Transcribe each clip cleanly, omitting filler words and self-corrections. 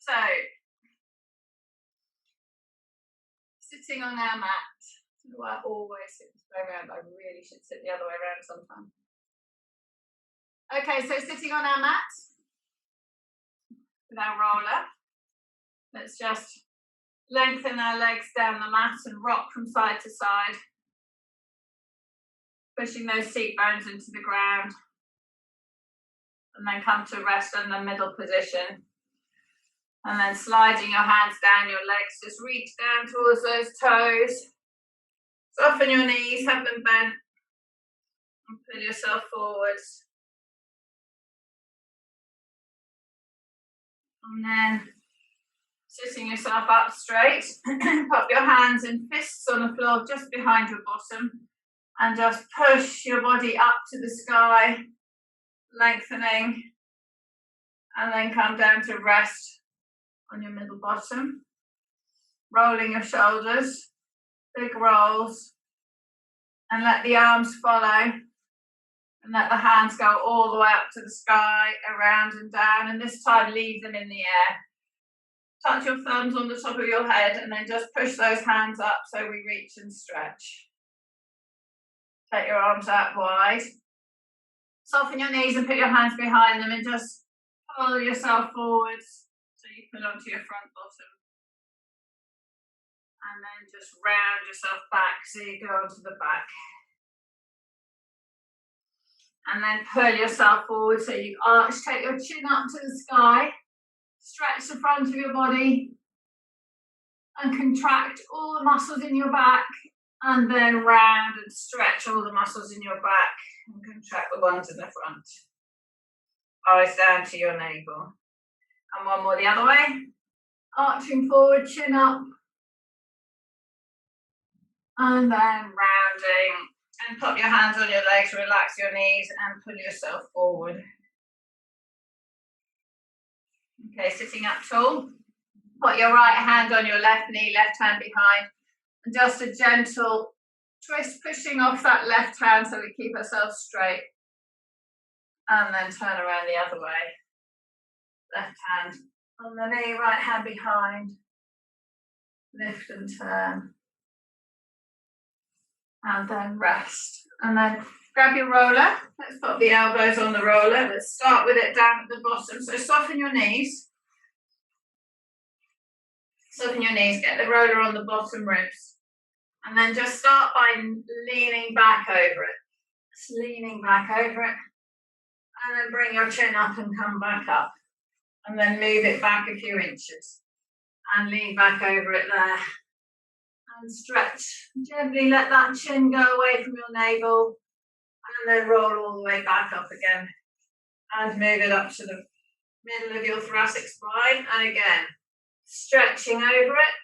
So, sitting on our mat. Do I always sit this way around? I really should sit the other way around sometime. Okay, so sitting on our mat with our roller, let's just lengthen our legs down the mat and rock from side to side, pushing those seat bones into the ground, and then come to rest in the middle position. And then sliding your hands down your legs, just reach down towards those toes. Soften your knees, have them bent, and pull yourself forwards. And then sitting yourself up straight, pop your hands in fists on the floor just behind your bottom, and just push your body up to the sky, lengthening, and then come down to rest on your middle bottom, rolling your shoulders, big rolls, and let the arms follow, and let the hands go all the way up to the sky, around and down, and this time leave them in the air. Touch your thumbs on the top of your head, and then just push those hands up so we reach and stretch. Take your arms out wide. Soften your knees and put your hands behind them, and just pull yourself forwards. So you pull onto your front bottom. And then just round yourself back so you go onto the back. And then pull yourself forward so you arch, take your chin up to the sky, stretch the front of your body, and contract all the muscles in your back, and then round and stretch all the muscles in your back, and contract the ones in the front. Eyes down to your navel. And one more the other way. Arching forward, chin up. And then rounding. And pop your hands on your legs, relax your knees, and pull yourself forward. Okay, sitting up tall. Put your right hand on your left knee, left hand behind. And just a gentle twist, pushing off that left hand so we keep ourselves straight. And then turn around the other way. Left hand on the knee, right hand behind. Lift and turn. And then rest. And then grab your roller. Let's put the elbows on the roller. Let's start with it down at the bottom. So soften your knees. Soften your knees. Get the roller on the bottom ribs. And then just start by leaning back over it. Just leaning back over it. And then bring your chin up and come back up. And then move it back a few inches. And lean back over it there. And stretch. Gently let that chin go away from your navel. And then roll all the way back up again. And move it up to the middle of your thoracic spine. And again, stretching over it.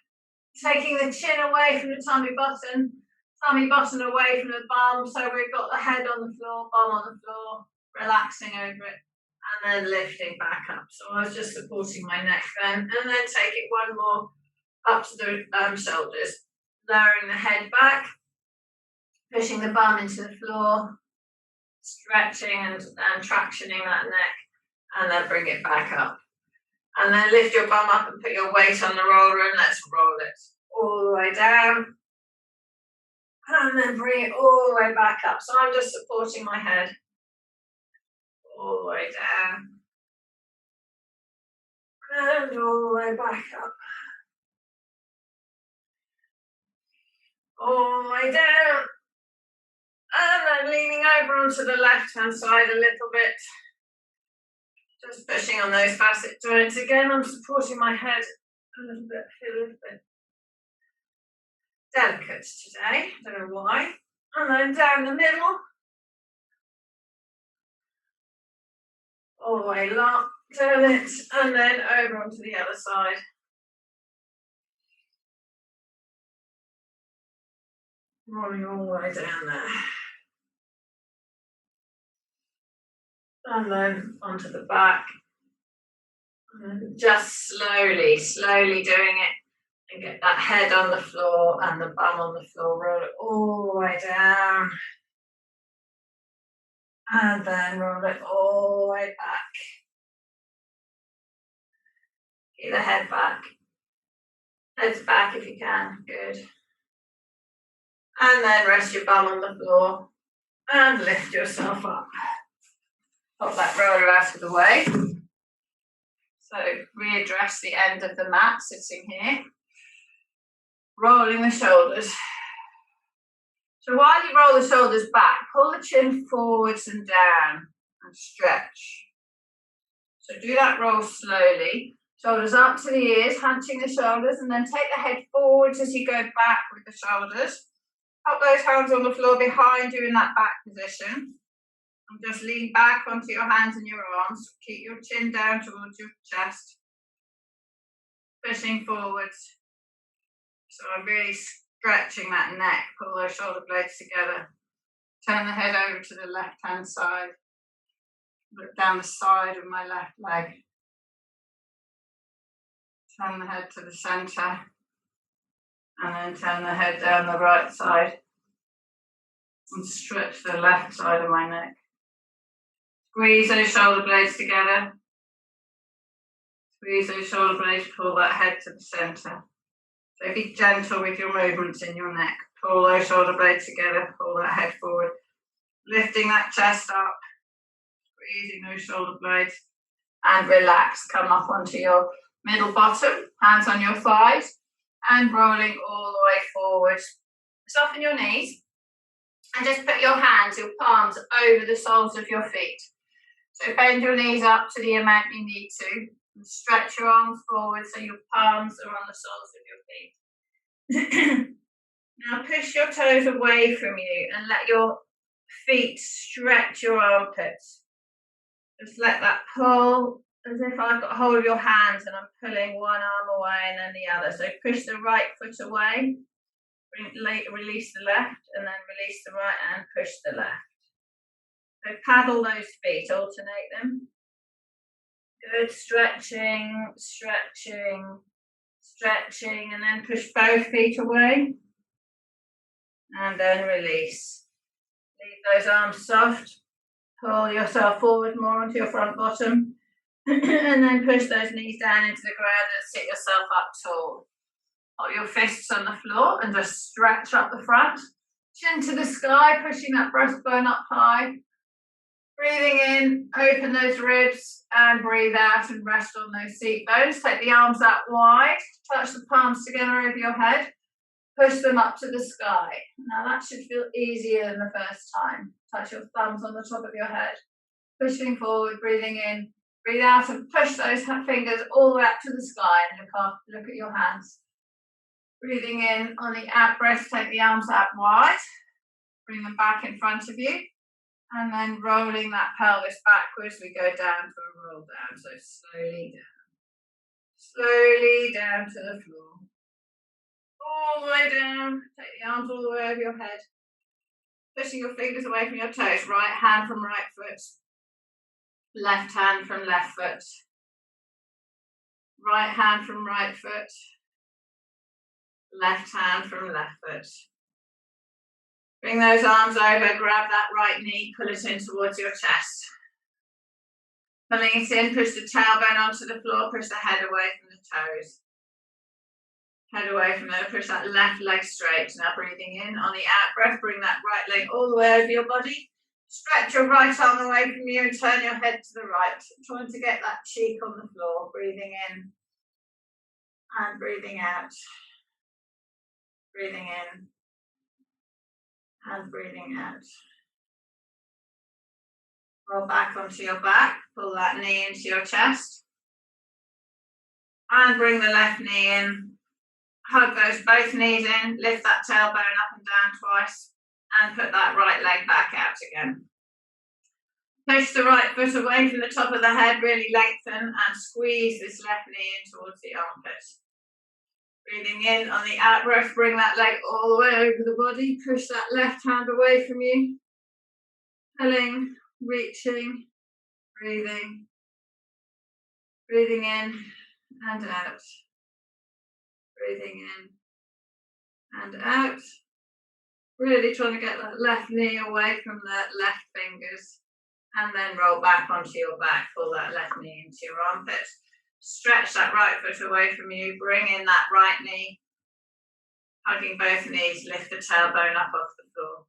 Taking the chin away from the tummy button away from the bum. So we've got the head on the floor, bum on the floor. Relaxing over it. And then lifting back up. So I was just supporting my neck then. And then take it one more up to the shoulders. Lowering the head back, pushing the bum into the floor, stretching and tractioning that neck, and then bring it back up. And then lift your bum up and put your weight on the roller, and let's roll it all the way down. And then bring it all the way back up. So I'm just supporting my head all the way down. And all the way back up. All the way down, and then leaning over onto the left hand side a little bit, just pushing on those facet joints again. I'm supporting my head a little bit, feel a little bit delicate today, don't know why. And then down the middle, all the way long, turn it, and then over onto the other side. Rolling all the way down there. And then onto the back. And just slowly doing it. And get that head on the floor and the bum on the floor. Roll it all the way down. And then roll it all the way back. Keep the head back. Head's back if you can. Good. And then rest your bum on the floor and lift yourself up. Pop that roller out of the way. So readdress the end of the mat sitting here. Rolling the shoulders. So while you roll the shoulders back, pull the chin forwards and down and stretch. So do that roll slowly. Shoulders up to the ears, hunching the shoulders, and then take the head forwards as you go back with the shoulders. Pop those hands on the floor behind you in that back position. And just lean back onto your hands and your arms. Keep your chin down towards your chest. Pushing forwards. So I'm really stretching that neck. Pull those shoulder blades together. Turn the head over to the left-hand side. Look down the side of my left leg. Turn the head to the centre. And then turn the head down the right side. And stretch the left side of my neck. Squeeze those shoulder blades together. Squeeze those shoulder blades, pull that head to the centre. So be gentle with your movements in your neck. Pull those shoulder blades together, pull that head forward. Lifting that chest up. Squeezing those shoulder blades. And relax. Come up onto your middle bottom, hands on your thighs. And rolling all the way forward. Soften your knees. And just put your hands, your palms, over the soles of your feet. So bend your knees up to the amount you need to. And stretch your arms forward so your palms are on the soles of your feet. Now push your toes away from you and let your feet stretch your armpits. Just let that pull as if I've got hold of your hands and I'm pulling one arm away and then the other. So push the right foot away, release the left, and then release the right and push the left. So paddle those feet, alternate them. Good, stretching, stretching, stretching, and then push both feet away. And then release. Leave those arms soft. Pull yourself forward more onto your front bottom. And then push those knees down into the ground and sit yourself up tall. Hold your fists on the floor and just stretch up the front. Chin to the sky, pushing that breastbone up high. Breathing in, open those ribs and breathe out and rest on those seat bones. Take the arms out wide, touch the palms together over your head. Push them up to the sky. Now that should feel easier than the first time. Touch your thumbs on the top of your head. Pushing forward, breathing in. Breathe out and push those fingers all the way up to the sky and look at your hands. Breathing in on the out breath, take the arms out wide. Bring them back in front of you. And then rolling that pelvis backwards, we go down to a roll down. So slowly down to the floor. All the way down, take the arms all the way over your head. Pushing your fingers away from your toes, right hand from right foot. Left hand from left foot. Right hand from right foot. Left hand from left foot. Bring those arms over, grab that right knee, pull it in towards your chest. Pulling it in, push the tailbone onto the floor, push the head away from the toes. Head away from there, push that left leg straight. Now breathing in, on the out breath, bring that right leg all the way over your body. Stretch your right arm away from you and turn your head to the right. Trying to get that cheek on the floor. Breathing in and breathing out. Breathing in and breathing out. Roll back onto your back. Pull that knee into your chest. And bring the left knee in. Hug those both knees in. Lift that tailbone up and down twice. And put that right leg back out again. Push the right foot away from the top of the head, really lengthen and squeeze this left knee in towards the armpit. Breathing in on the out breath, bring that leg all the way over the body, push that left hand away from you. Pulling, reaching, breathing. Breathing in and out. Breathing in and out. Really trying to get that left knee away from the left fingers. And then roll back onto your back. Pull that left knee into your armpit. Stretch that right foot away from you. Bring in that right knee. Hugging both knees. Lift the tailbone up off the floor.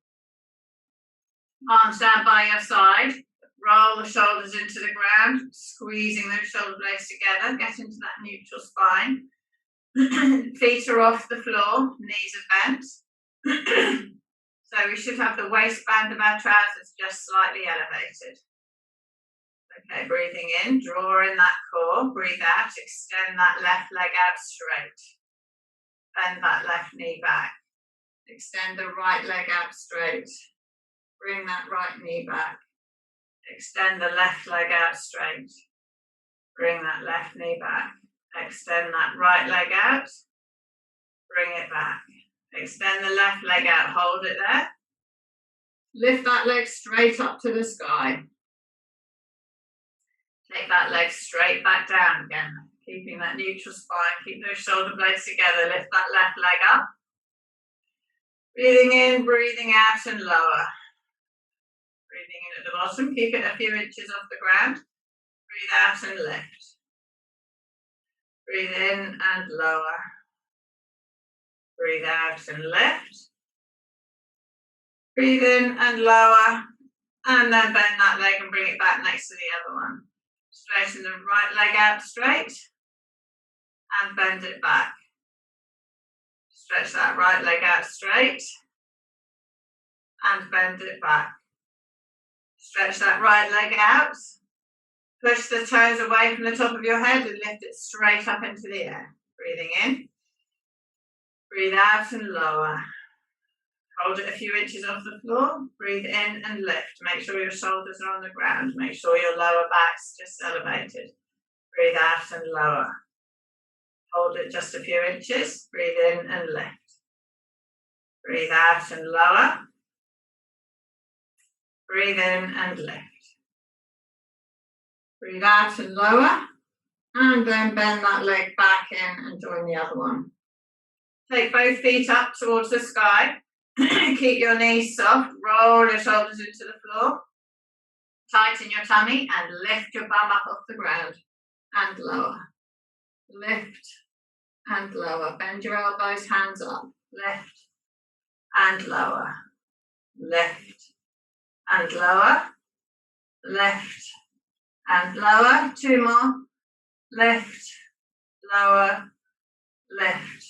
Arms down by your side. Roll the shoulders into the ground. Squeezing those shoulder blades together. Get into that neutral spine. Feet are off the floor. Knees are bent. So we should have the waistband of our trousers just slightly elevated. Okay, breathing in, draw in that core, breathe out, extend that left leg out straight. Bend that left knee back. Extend the right leg out straight. Bring that right knee back. Extend the left leg out straight. Bring that left knee back. Extend that right leg out. Bring it back. Extend the left leg out, hold it there. Lift that leg straight up to the sky. Take that leg straight back down again, keeping that neutral spine. Keep those shoulder blades together. Lift that left leg up. Breathing in, breathing out and lower. Breathing in at the bottom. Keep it a few inches off the ground. Breathe out and lift. Breathe in and lower. Breathe out and lift. Breathe in and lower. And then bend that leg and bring it back next to the other one. Straighten the right leg out straight and bend it back. Stretch that right leg out straight and bend it back. Stretch that right leg out. Push the toes away from the top of your head and lift it straight up into the air. Breathing in. Breathe out and lower. Hold it a few inches off the floor. Breathe in and lift. Make sure your shoulders are on the ground. Make sure your lower back's just elevated. Breathe out and lower. Hold it just a few inches. Breathe in and lift. Breathe out and lower. Breathe in and lift. Breathe out and lower. And then bend that leg back in and join the other one. Take both feet up towards the sky. Keep your knees soft. Roll your shoulders into the floor. Tighten your tummy and lift your bum up off the ground. And lower. Lift and lower. Bend your elbows, hands up. Lift and lower. Lift and lower. Lift and lower. Two more. Lift, lower, lift,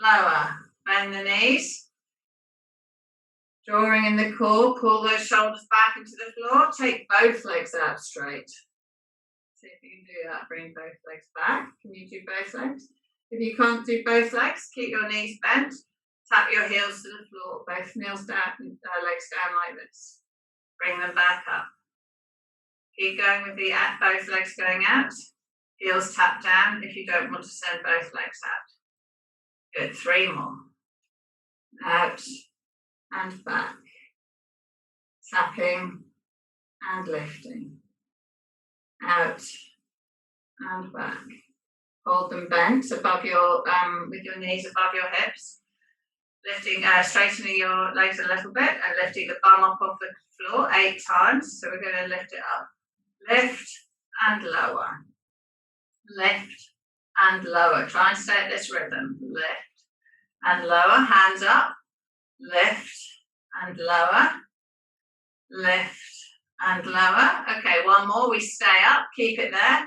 lower. Bend the knees. Drawing in the core, pull those shoulders back into the floor. Take both legs out straight. See if you can do that. Bring both legs back. Can you do both legs? If you can't do both legs, keep your knees bent. Tap your heels to the floor. Both knees down, legs down like this. Bring them back up. Keep going with the both legs going out. Heels tap down if you don't want to send both legs out. Good. Three more. Out and back. Tapping and lifting. Out and back. Hold them bent above your, with your knees above your hips. Lifting, straightening your legs a little bit and lifting the bum up off the floor 8 times. So we're going to lift it up. Lift and lower. Lift and lower. Try and stay at this rhythm. Lift and lower. Hands up. Lift and lower. Lift and lower. Okay, one more. We stay up. Keep it there.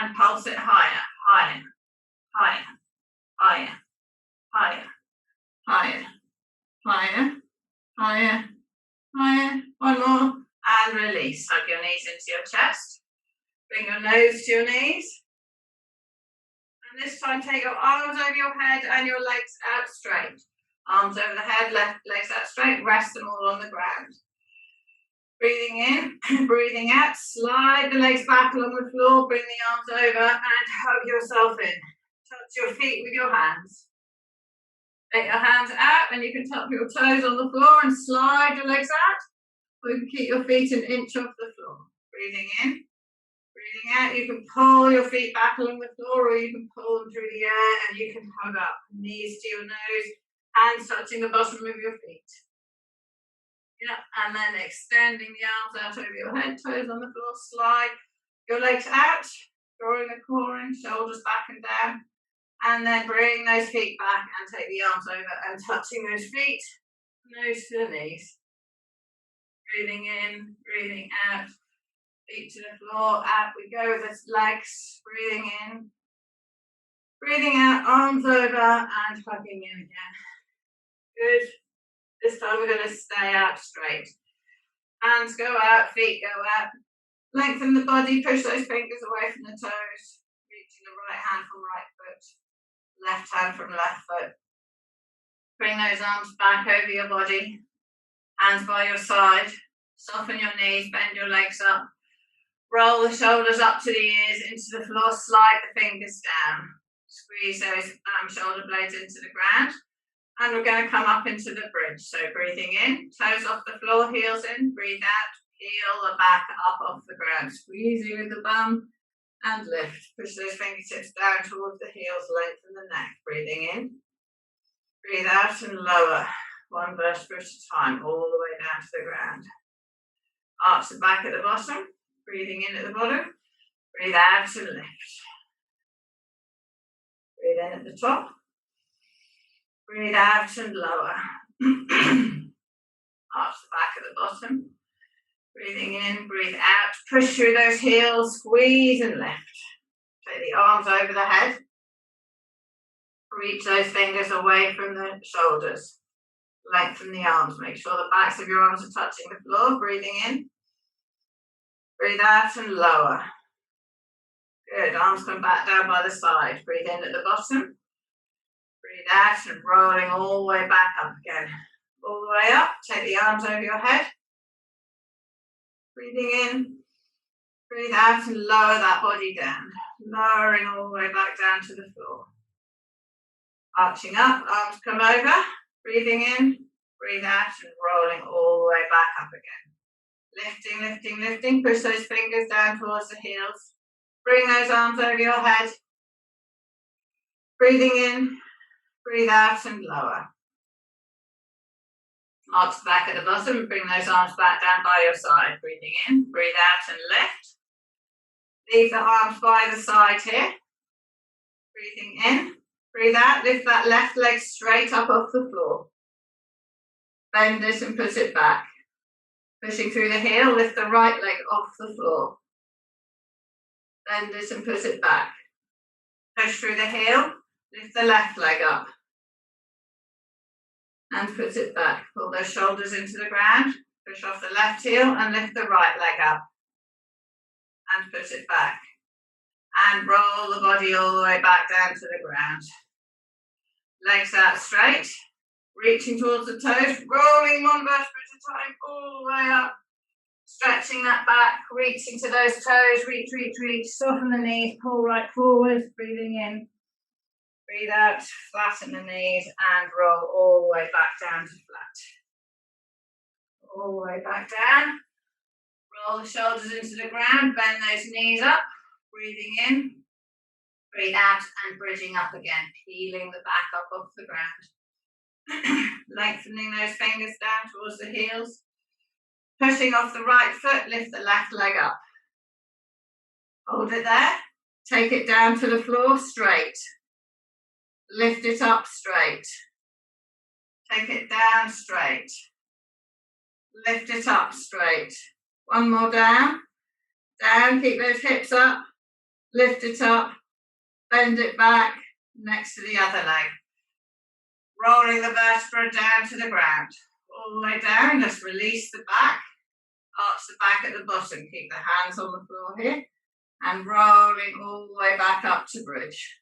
And pulse it higher. Higher. Higher. Higher. Higher. Higher. Higher. Higher. Higher. One more. And release. Hug your knees into your chest. Bring your nose to your knees. And this time take your arms over your head and your legs out straight. Arms over the head, legs out straight. Rest them all on the ground. Breathing in, breathing out. Slide the legs back along the floor. Bring the arms over and hug yourself in. Touch your feet with your hands. Take your hands out and you can tap your toes on the floor and slide your legs out. Or you can keep your feet an inch off the floor. Breathing in. Breathing out, you can pull your feet back along the floor or you can pull them through the air and you can hug up. Knees to your nose, hands touching the bottom of your feet. Yeah, and then extending the arms out over your head, toes on the floor, slide your legs out, drawing the core in, shoulders back and down. And then bring those feet back and take the arms over and touching those feet, nose to the knees. Breathing in, breathing out, feet to the floor, out we go with the legs, breathing in, breathing out, arms over and hugging in again. Good. This time we're going to stay out straight. Hands go out, feet go out. Lengthen the body, push those fingers away from the toes. Reaching the right hand from right foot, left hand from left foot. Bring those arms back over your body, hands by your side. Soften your knees, bend your legs up. Roll the shoulders up to the ears, into the floor, slide the fingers down. Squeeze those shoulder blades into the ground. And we're going to come up into the bridge. So breathing in, toes off the floor, heels in, breathe out, heel the back up off the ground. Squeezing with the bum and lift. Push those fingertips down towards the heels, lengthen the neck. Breathing in, breathe out and lower. One vertebra at a time, all the way down to the ground. Arch the back at the bottom, breathing in at the bottom, breathe out and lift. Breathe in at the top, breathe out and lower. Arch the back at the bottom, breathing in, breathe out, push through those heels, squeeze and lift. Take the arms over the head, reach those fingers away from the shoulders. Lengthen the arms, make sure the backs of your arms are touching the floor, breathing in. Breathe out and lower. Good, arms come back down by the side. Breathe in at the bottom. Breathe out and rolling all the way back up again. All the way up, take the arms over your head. Breathing in. Breathe out and lower that body down. Lowering all the way back down to the floor. Arching up, arms come over. Breathing in, breathe out and rolling all the way back up again. Lifting, lifting, lifting. Push those fingers down towards the heels. Bring those arms over your head. Breathing in, breathe out and lower. Arch the back at the bottom. Bring those arms back down by your side. Breathing in, breathe out and lift. Leave the arms by the side here. Breathing in, breathe out. Lift that left leg straight up off the floor. Bend this and put it back. Pushing through the heel, lift the right leg off the floor. Bend this and put it back. Push through the heel, lift the left leg up. And put it back. Pull those shoulders into the ground. Push off the left heel and lift the right leg up. And put it back. And roll the body all the way back down to the ground. Legs out straight. Reaching towards the toes, rolling one vertebra at a time, all the way up. Stretching that back, reaching to those toes, reach, reach, reach. Soften the knees, pull right forward, breathing in. Breathe out, flatten the knees and roll all the way back down to flat. All the way back down. Roll the shoulders into the ground, bend those knees up, breathing in. Breathe out and bridging up again, peeling the back up off the ground. Lengthening those fingers down towards the heels. Pushing off the right foot, lift the left leg up. Hold it there. Take it down to the floor straight. Lift it up straight. Take it down straight. Lift it up straight. One more down. Down, keep those hips up. Lift it up. Bend it back next to the other leg. Rolling the vertebra down to the ground. All the way down, just release the back. Arch the back at the bottom. Keep the hands on the floor here. And rolling all the way back up to bridge.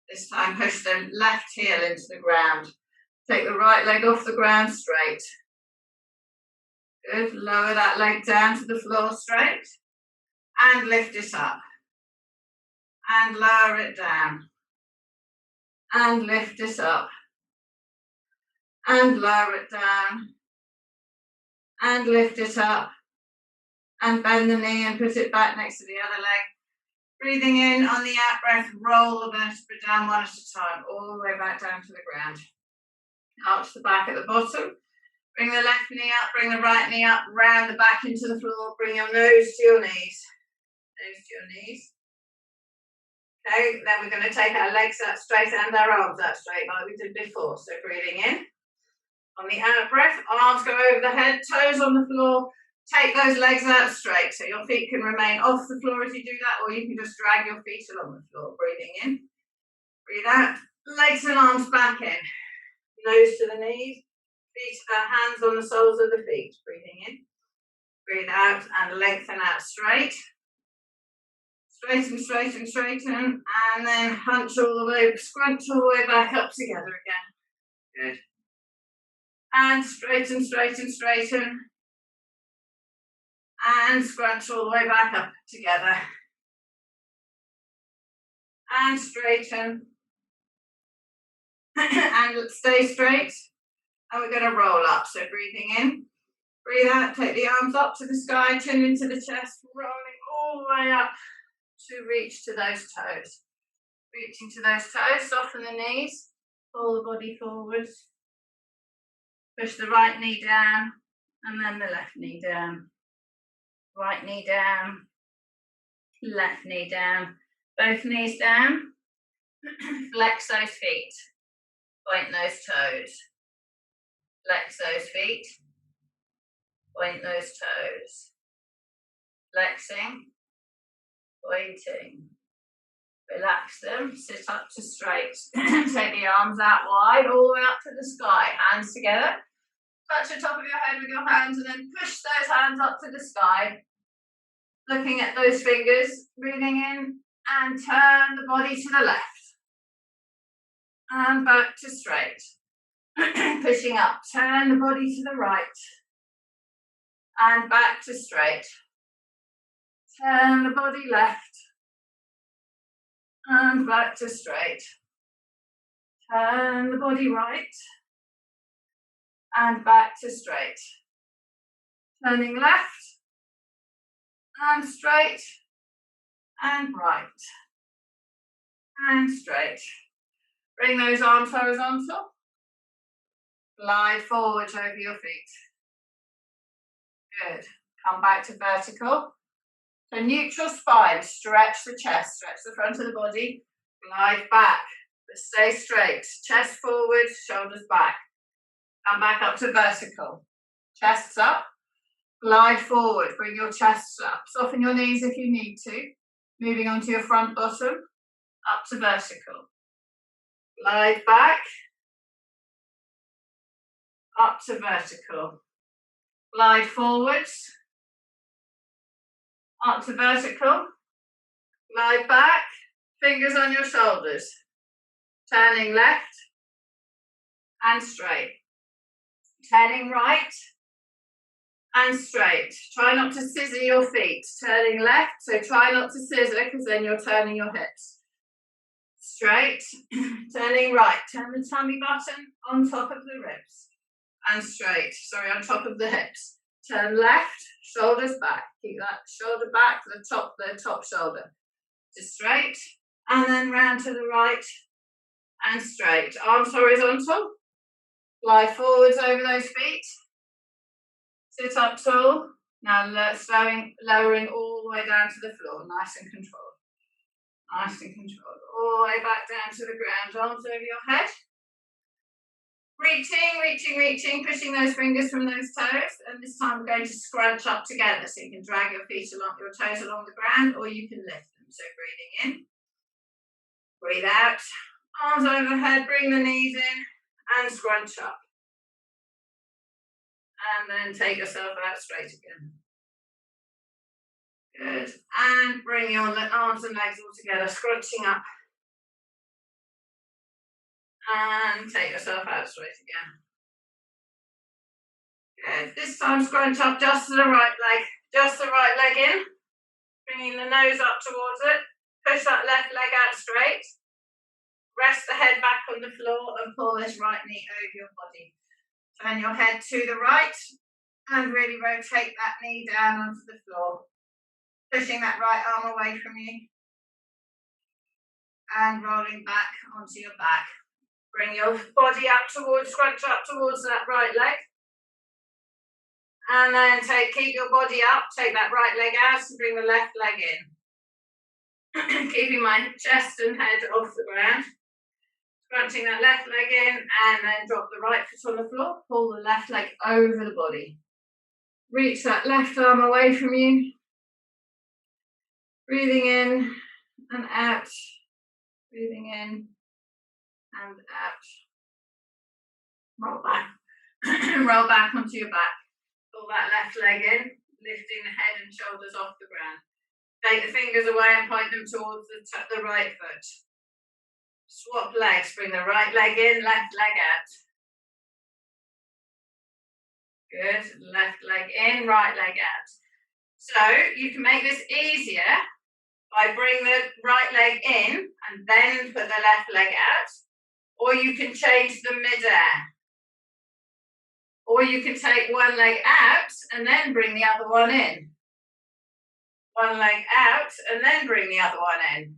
This time push the left heel into the ground. Take the right leg off the ground straight. Good. Lower that leg down to the floor straight. And lift it up. And lower it down. And lift it up. And lower it down. And lift it up. And bend the knee and put it back next to the other leg. Breathing in on the out breath, roll the vertebra down one at a time, all the way back down to the ground. Arch the back at the bottom. Bring the left knee up, bring the right knee up, round the back into the floor. Bring your nose to your knees. Nose to your knees. Okay, then we're going to take our legs out straight and our arms out straight like we did before. So breathing in. On the out breath, arms go over the head, toes on the floor. Take those legs out straight so your feet can remain off the floor as you do that, or you can just drag your feet along the floor. Breathing in. Breathe out. Legs and arms back in. Nose to the knees. Feet, hands on the soles of the feet. Breathing in. Breathe out and lengthen out straight. Straighten, straighten, straighten. And then hunch all the way, scrunch all the way back up together again. Good. And straighten, straighten, straighten. And scrunch all the way back up together. And straighten. And stay straight. And we're going to roll up. So breathing in. Breathe out, take the arms up to the sky, chin into the chest, rolling all the way up to reach to those toes. Reaching to those toes, soften the knees, pull the body forwards. Push the right knee down, and then the left knee down. Right knee down, left knee down. Both knees down. Flex those feet. Point those toes. Flex those feet. Point those toes. Flexing. Pointing. Relax them. Sit up to straight. Take the arms out wide, all the way up to the sky. Hands together. Touch the top of your head with your hands and then push those hands up to the sky. Looking at those fingers. Breathing in and turn the body to the left. And back to straight. Pushing up. Turn the body to the right. And back to straight. Turn the body left. And back to straight. Turn the body right. And back to straight. Turning left. And straight. And right. And straight. Bring those arms horizontal. Glide forwards over your feet. Good. Come back to vertical. So neutral spine, stretch the chest, stretch the front of the body, glide back, but stay straight. Chest forward, shoulders back. Come back up to vertical. Chests up, glide forward, bring your chest up. Soften your knees if you need to. Moving onto your front bottom, up to vertical. Glide back, up to vertical. Glide forwards, up to vertical. Glide back, fingers on your shoulders. Turning left and straight. Turning right and straight. Try not to scissor your feet. Turning left, so try not to scissor because then you're turning your hips. Straight, turning right. Turn the tummy button on top of the ribs. And straight, on top of the hips. Turn left, shoulders back. Keep that shoulder back, the top shoulder. Just straight, and then round to the right, and straight. Arms horizontal. Glide forwards over those feet. Sit up tall. Now lowering all the way down to the floor. Nice and controlled. Nice and controlled. All the way back down to the ground. Arms over your head. Reaching, pushing those fingers from those toes, and this time we're going to scrunch up together, so you can drag your feet along, your toes along the ground, or you can lift them. So breathing in, breathe out, arms overhead, bring the knees in, and scrunch up. And then take yourself out straight again. Good, and bring your arms and legs all together, scrunching up. And take yourself out straight again. Good. This time scrunch up just to the right leg. Just the right leg in. Bringing the nose up towards it. Push that left leg out straight. Rest the head back on the floor and pull this right knee over your body. Turn your head to the right and really rotate that knee down onto the floor. Pushing that right arm away from you. And rolling back onto your back. Bring your body up towards, scrunch up towards that right leg. And then keep your body up, take that right leg out and bring the left leg Keeping my chest and head off the ground. Scrunching that left leg in and then drop the right foot on the floor. Pull the left leg over the body. Reach that left arm away from you. Breathing in and out. Breathing in and out. Roll back. Roll back onto your back. Pull that left leg in, lifting the head and shoulders off the ground. Take the fingers away and point them towards the right foot. Swap legs. Bring the right leg in, left leg out. Good. Left leg in, right leg out. So you can make this easier by bringing the right leg in and then put the left leg out, or you can change the mid-air. Or you can take one leg out and then bring the other one in. One leg out and then bring the other one in.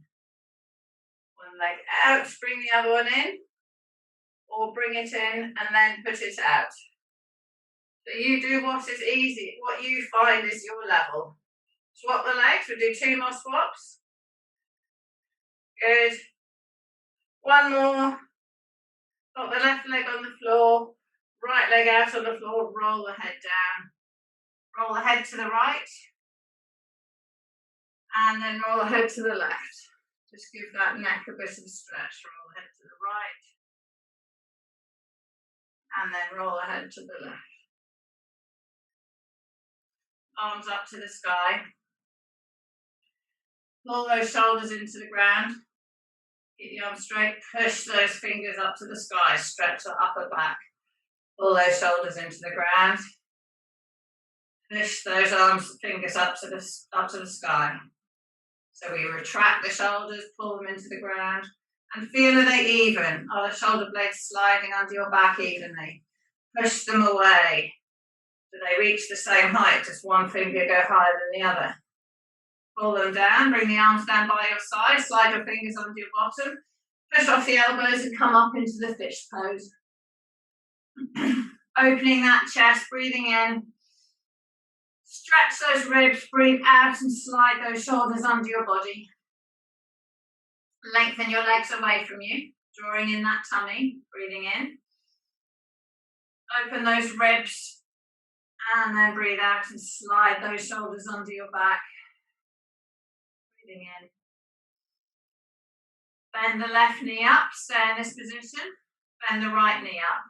One leg out, bring the other one in, or bring it in and then put it out. So you do what is easy, what you find is your level. Swap the legs, we'll do 2 more swaps. Good. One more. Got the left leg on the floor, right leg out on the floor, roll the head down. Roll the head to the right. And then roll the head to the left. Just give that neck a bit of stretch. Roll the head to the right. And then roll the head to the left. Arms up to the sky. Pull those shoulders into the ground. Keep the arms straight. Push those fingers up to the sky. Stretch the upper back. Pull those shoulders into the ground. Push those arms, fingers up to the sky. So we retract the shoulders, pull them into the ground, and feel are they even? Are the shoulder blades sliding under your back evenly? Push them away. Do they reach the same height? Does one finger go higher than the other? Pull them down, bring the arms down by your side, slide your fingers under your bottom, push off the elbows and come up into the fish pose. Opening that chest, breathing in. Stretch those ribs, breathe out and slide those shoulders under your body. Lengthen your legs away from you, drawing in that tummy, breathing in. Open those ribs and then breathe out and slide those shoulders under your back. Breathing in. Bend the left knee up, stay in this position. Bend the right knee up.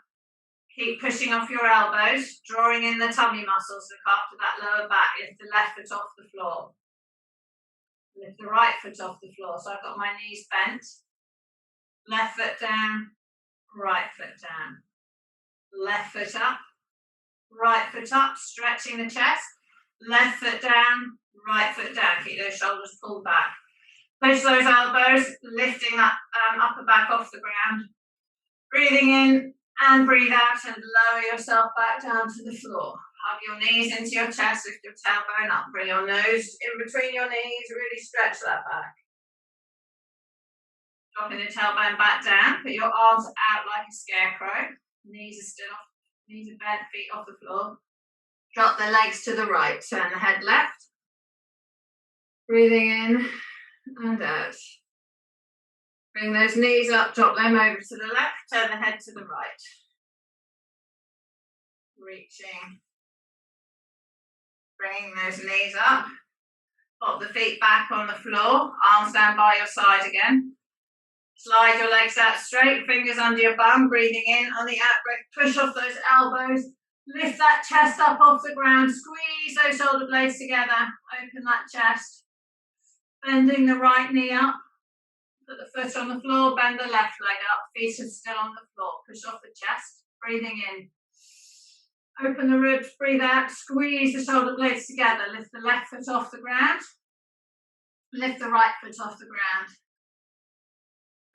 Keep pushing off your elbows, drawing in the tummy muscles, look after that lower back. Lift the left foot off the floor. Lift the right foot off the floor. So I've got my knees bent. Left foot down, right foot down. Left foot up, right foot up, stretching the chest. Left foot down, right foot down. Keep those shoulders pulled back. Push those elbows, lifting that upper back off the ground. Breathing in and breathe out and lower yourself back down to the floor. Hug your knees into your chest, lift your tailbone up. Bring your nose in between your knees, really stretch that back. Dropping the tailbone back down, put your arms out like a scarecrow. Knees are still off, knees are bent, feet off the floor. Drop the legs to the right, turn the head left. Breathing in and out. Bring those knees up, drop them over to the left, turn the head to the right. Reaching. Bringing those knees up. Pop the feet back on the floor, arms down by your side again. Slide your legs out straight, fingers under your bum, breathing in on the out breath. Push off those elbows, lift that chest up off the ground, squeeze those shoulder blades together, open that chest. Bending the right knee up, put the foot on the floor, bend the left leg up, feet are still on the floor. Push off the chest, breathing in. Open the ribs, breathe out, squeeze the shoulder blades together, lift the left foot off the ground, lift the right foot off the ground.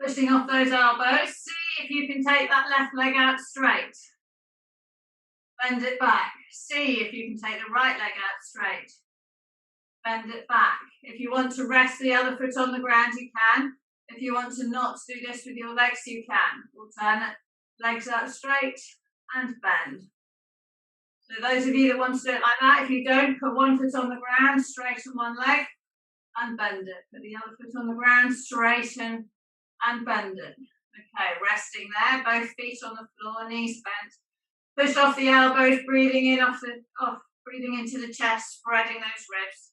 Pushing off those elbows, see if you can take that left leg out straight. Bend it back, see if you can take the right leg out straight. Bend it back. If you want to rest the other foot on the ground, you can. If you want to not do this with your legs, you can. Alternate, legs out straight and bend. So those of you that want to do it like that, if you don't, put one foot on the ground, straighten one leg, and bend it. Put the other foot on the ground, straighten and bend it. Okay, resting there, both feet on the floor, knees bent. Push off the elbows, breathing in breathing into the chest, spreading those ribs.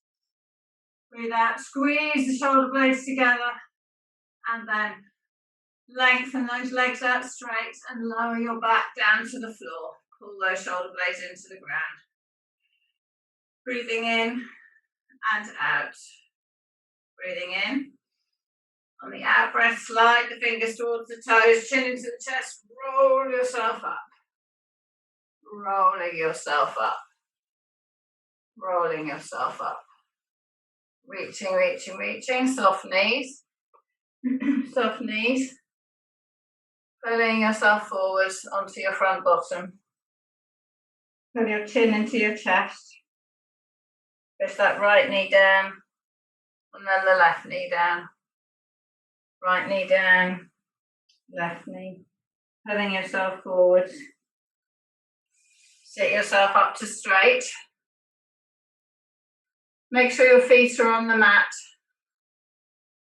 Breathe out, squeeze the shoulder blades together, and then lengthen those legs out straight and lower your back down to the floor. Pull those shoulder blades into the ground. Breathing in and out. Breathing in. On the out breath, slide the fingers towards the toes, chin into the chest, roll yourself up. Rolling yourself up. Rolling yourself up. Reaching, reaching, reaching. Soft knees. Soft knees. Pulling yourself forwards onto your front bottom. Pull your chin into your chest. Push that right knee down. And then the left knee down. Right knee down. Left knee. Pulling yourself forwards. Sit yourself up to straight. Make sure your feet are on the mat.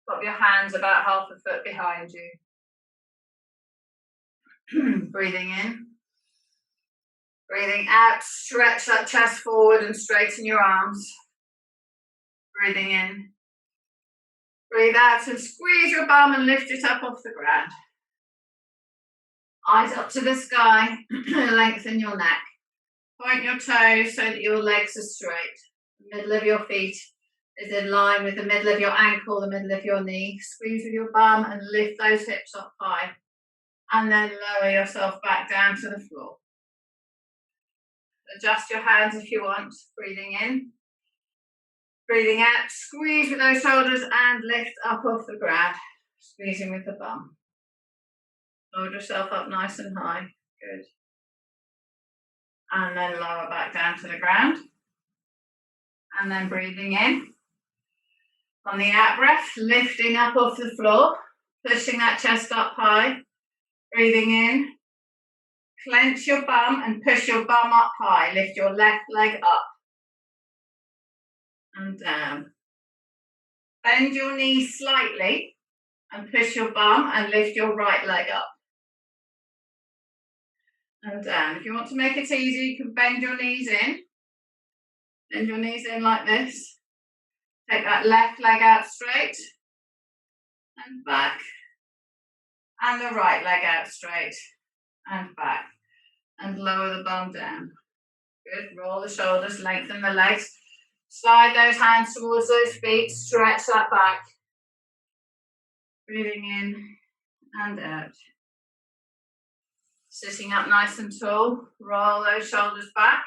Pop your hands about half a foot behind you. Breathing in. Breathing out, stretch that chest forward and straighten your arms. Breathing in. Breathe out and squeeze your bum and lift it up off the ground. Eyes up to the sky, lengthen your neck. Point your toes so that your legs are straight. The middle of your feet is in line with the middle of your ankle, the middle of your knee. Squeeze with your bum and lift those hips up high. And then lower yourself back down to the floor. Adjust your hands if you want. Breathing in. Breathing out. Squeeze with those shoulders and lift up off the ground. Squeezing with the bum. Hold yourself up nice and high. Good. And then lower back down to the ground. And then breathing in. On the out breath, lifting up off the floor. Pushing that chest up high. Breathing in. Clench your bum and push your bum up high. Lift your left leg up and down. Bend your knees slightly and push your bum and lift your right leg up and down. If you want to make it easy, you can bend your knees in. Bend your knees in like this. Take that left leg out straight and back. And the right leg out straight and back. And lower the bum down. Good. Roll the shoulders, lengthen the legs. Slide those hands towards those feet. Stretch that back. Breathing in and out. Sitting up nice and tall. Roll those shoulders back.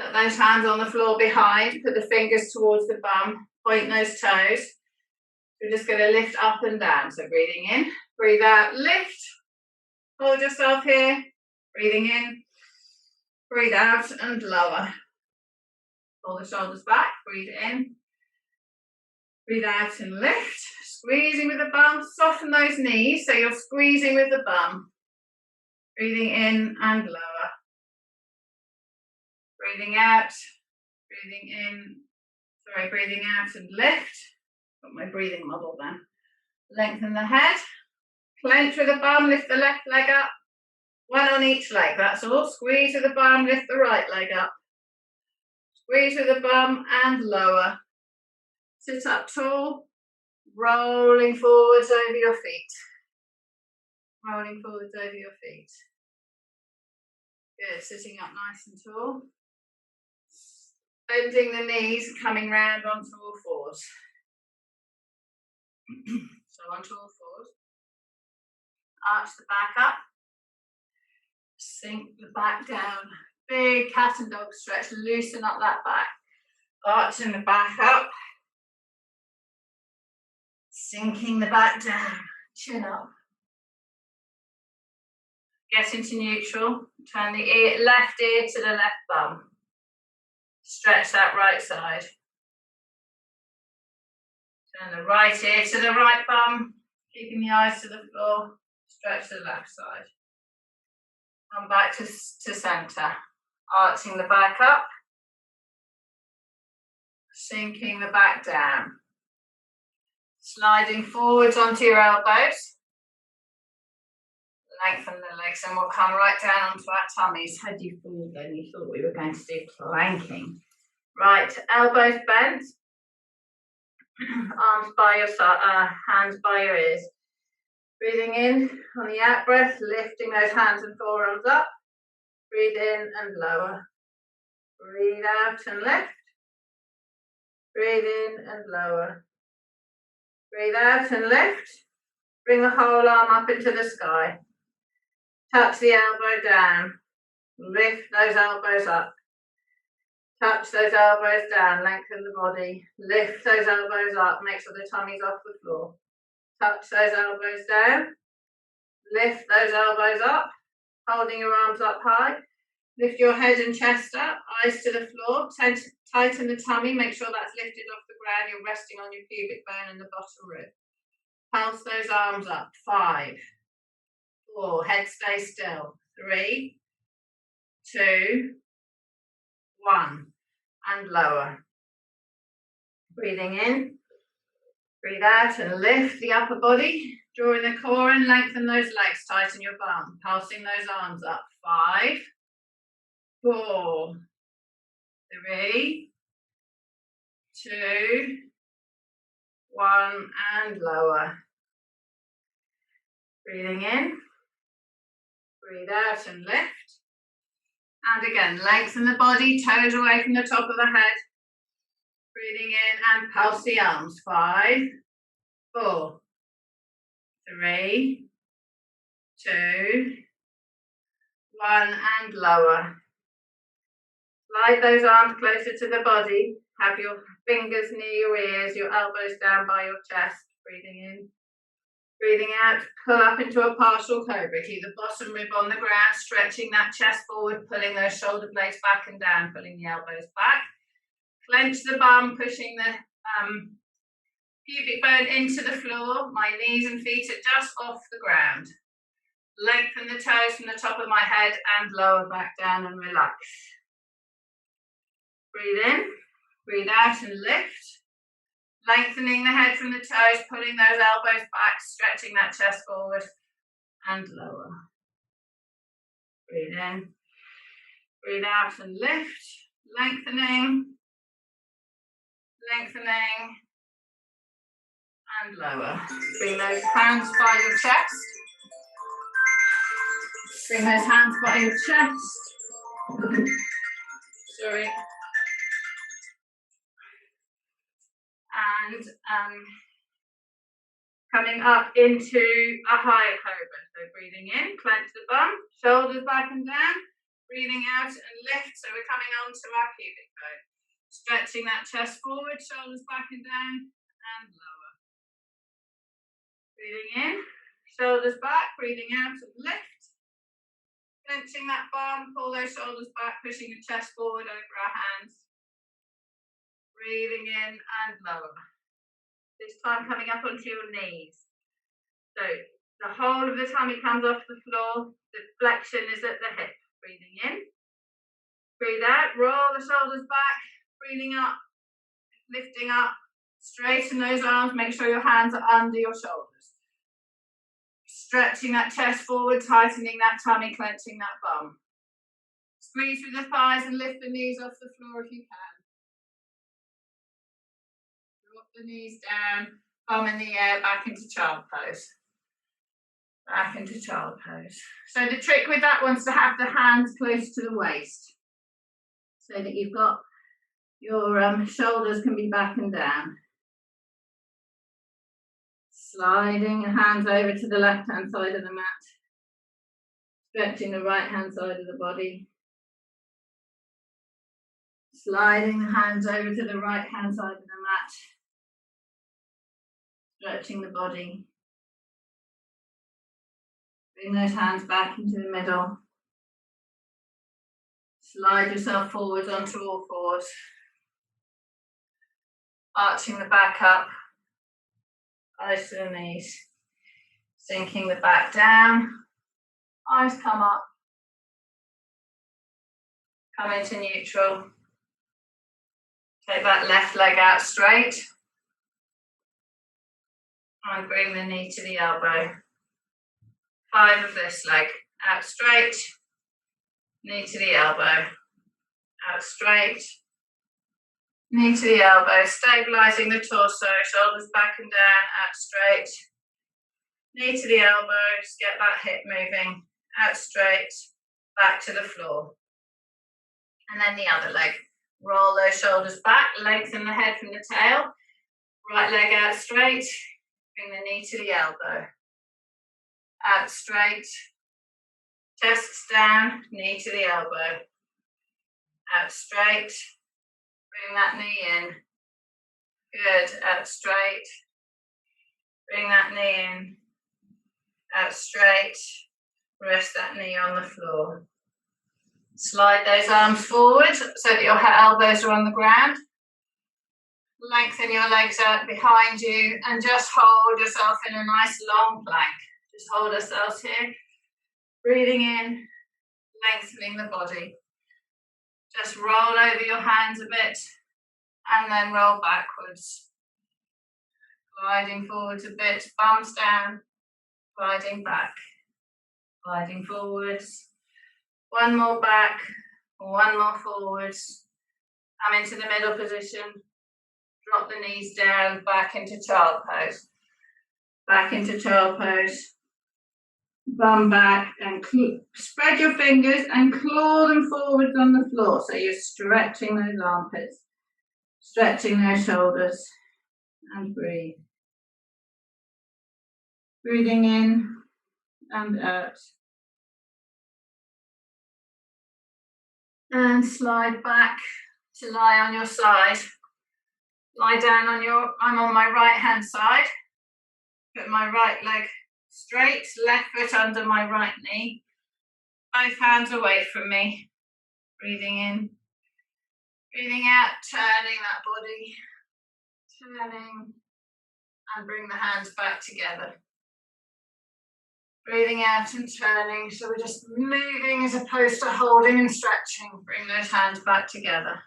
Put those hands on the floor behind. Put the fingers towards the bum. Point those toes. We're just going to lift up and down. So breathing in. Breathe out. Lift. Hold yourself here. Breathing in, breathe out and lower. Pull the shoulders back, breathe in, breathe out and lift. Squeezing with the bum, soften those knees so you're squeezing with the bum. Breathing in and lower. Breathing out, breathing out and lift. Got my breathing model then. Lengthen the head, clench with the bum, lift the left leg up. One on each leg, that's all. Squeeze with the bum, lift the right leg up. Squeeze with the bum and lower. Sit up tall, rolling forwards over your feet. Rolling forwards over your feet. Good, sitting up nice and tall. Bending the knees, coming round onto all fours. So onto all fours. Arch the back up. Sink the back down. Big cat and dog stretch. Loosen up that back. Arching the back up. Sinking the back down. Chin up. Get into neutral. Turn the left ear to the left bum. Stretch that right side. Turn the right ear to the right bum. Keeping the eyes to the floor. Stretch the left side. Come back to centre. Arching the back up. Sinking the back down. Sliding forwards onto your elbows. Lengthen the legs and we'll come right down onto our tummies. Had you thought then? You thought we were going to do planking. Right, elbows bent. Arms by your side, hands by your ears. Breathing in on the out breath, lifting those hands and forearms up. Breathe in and lower. Breathe out and lift. Breathe in and lower. Breathe out and lift. Bring the whole arm up into the sky. Touch the elbow down. Lift those elbows up. Touch those elbows down. Lengthen the body. Lift those elbows up. Make sure the tummy's off the floor. Touch those elbows down. Lift those elbows up. Holding your arms up high. Lift your head and chest up. Eyes to the floor. Tighten the tummy. Make sure that's lifted off the ground. You're resting on your pubic bone and the bottom rib. Pulse those arms up. 5, 4. Head stay still. 3, 2, 1. And lower. Breathing in. Breathe out and lift the upper body. Draw in the core and lengthen those legs. Tighten your bum. Pulsing those arms up. 5, 4, 3, 2, 1. And lower. Breathing in. Breathe out and lift. And again, lengthen the body, toes away from the top of the head. Breathing in and pulse the arms. 5, 4, 3, 2, 1, and lower. Slide those arms closer to the body. Have your fingers near your ears, your elbows down by your chest. Breathing in. Breathing out, pull up into a partial cobra. Keep the bottom rib on the ground, stretching that chest forward, pulling those shoulder blades back and down, pulling the elbows back. Clench the bum, pushing the pubic bone into the floor. My knees and feet are just off the ground. Lengthen the toes from the top of my head and lower back down and relax. Breathe in, breathe out and lift. Lengthening the head from the toes, pulling those elbows back, stretching that chest forward and lower. Breathe in, breathe out and lift. Lengthening, lengthening and lower. Bring those hands by your chest. Bring those hands by your chest. Sorry. And coming up into a higher cobra. So breathing in, clench the bum, shoulders back and down. Breathing out and lift. So we're coming onto our pubic bone. Stretching that chest forward, shoulders back and down, and lower. Breathing in, shoulders back, breathing out and lift. Clenching that bum, pull those shoulders back, pushing the chest forward over our hands. Breathing in and lower. This time coming up onto your knees. So the whole of the tummy comes off the floor. The flexion is at the hip. Breathing in. Breathe out. Roll the shoulders back. Breathing up. Lifting up. Straighten those arms. Make sure your hands are under your shoulders. Stretching that chest forward. Tightening that tummy. Clenching that bum. Squeeze through the thighs and lift the knees off the floor if you can. Drop the knees down, bum in the air, back into child pose. Back into child pose. So the trick with that one's to have the hands close to the waist, so that you've got your shoulders can be back and down. Sliding the hands over to the left-hand side of the mat. Stretching the right-hand side of the body. Sliding the hands over to the right-hand side of the mat. Stretching the body. Bring those hands back into the middle. Slide yourself forwards onto all fours. Arching the back up. Eyes to the knees. Sinking the back down. Eyes come up. Come into neutral. Take that left leg out straight. And bring the knee to the elbow. 5 of this leg. Out straight. Knee to the elbow. Out straight. Knee to the elbow. Stabilizing the torso. Shoulders back and down. Out straight. Knee to the elbow. Just get that hip moving. Out straight. Back to the floor. And then the other leg. Roll those shoulders back. Lengthen the head from the tail. Right leg out straight. Bring the knee to the elbow. Out straight. Chest down. Knee to the elbow. Out straight. Bring that knee in. Good. Out straight. Bring that knee in. Out straight. Rest that knee on the floor. Slide those arms forward so that your elbows are on the ground. Lengthen your legs out behind you and just hold yourself in a nice long plank. Just hold ourselves here. Breathing in, lengthening the body. Just roll over your hands a bit and then roll backwards. Gliding forwards a bit, thumbs down, gliding back, gliding forwards. One more back, one more forwards. Come into the middle position. Drop the knees down, back into child pose. Back into child pose. Bum back and spread your fingers and claw them forwards on the floor. So you're stretching those armpits, stretching those shoulders, and breathe. Breathing in and out. And slide back to lie on your side. Lie down I'm on my right hand side. Put my right leg straight, left foot under my right knee. Both hands away from me. Breathing in. Breathing out, turning that body. Turning. And bring the hands back together. Breathing out and turning. So we're just moving as opposed to holding and stretching. Bring those hands back together.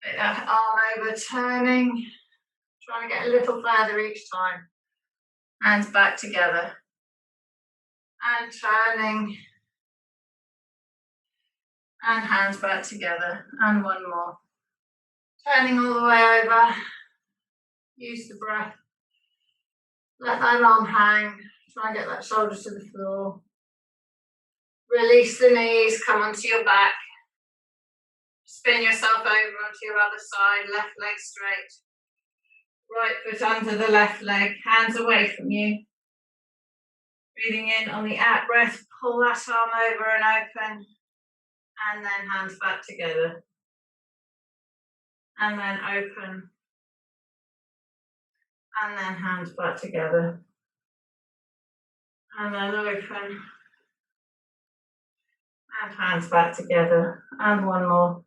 Take that arm over, turning. Trying to get a little further each time. Hands back together. And turning. And hands back together. And one more. Turning all the way over. Use the breath. Let that arm hang. Try and get that shoulder to the floor. Release the knees. Come onto your back. Spin yourself over onto your other side. Left leg straight. Right foot under the left leg. Hands away from you. Breathing in on the out breath. Pull that arm over and open. And then hands back together. And then open. And then hands back together. And then open. And hands back together. And one more.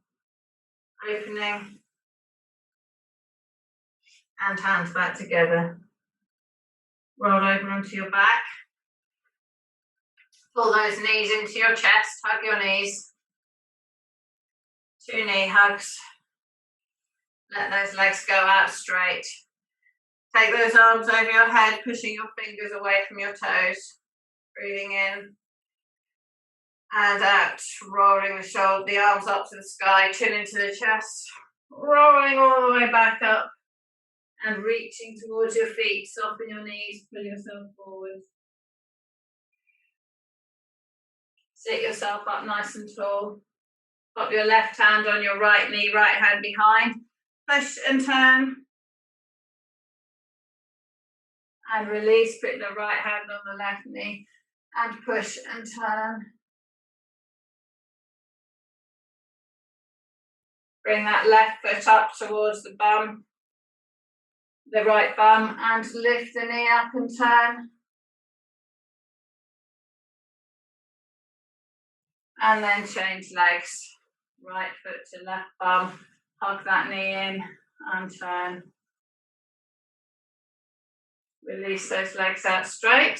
Opening. And hands back together. Roll over onto your back. Pull those knees into your chest. Hug your knees. 2 knee hugs. Let those legs go out straight. Take those arms over your head, pushing your fingers away from your toes. Breathing in and out. Rolling the arms up to the sky, chin into the chest. Rolling all the way back up and reaching towards your feet. Soften your knees, pull yourself forward. Sit yourself up nice and tall. Pop your left hand on your right knee, right hand behind. Push and turn. And release, put the right hand on the left knee. And push and turn. Bring that left foot up towards the bum. The right bum. And lift the knee up and turn. And then change legs. Right foot to left bum. Hug that knee in and turn. Release those legs out straight.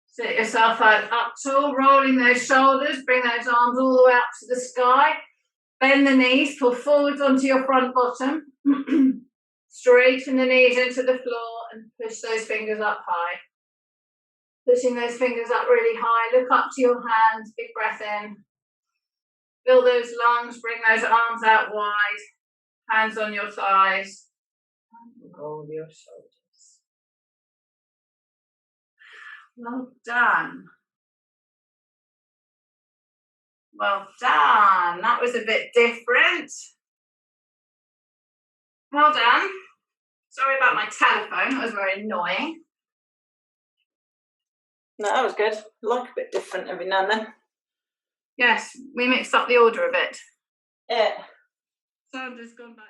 Sit yourself out up tall, rolling those shoulders. Bring those arms all the way up to the sky. Bend the knees, pull forwards onto your front bottom. Straighten the knees into the floor and push those fingers up high. Pushing those fingers up really high. Look up to your hands. Big breath in. Fill those lungs. Bring those arms out wide. Hands on your thighs. Roll your shoulders. Well done. Well done. That was a bit different. Well done. Sorry about my telephone. That was very annoying. No, that was good. I like a bit different every now and then. Yes, we mixed up the order a bit. Yeah. So I've just gone back.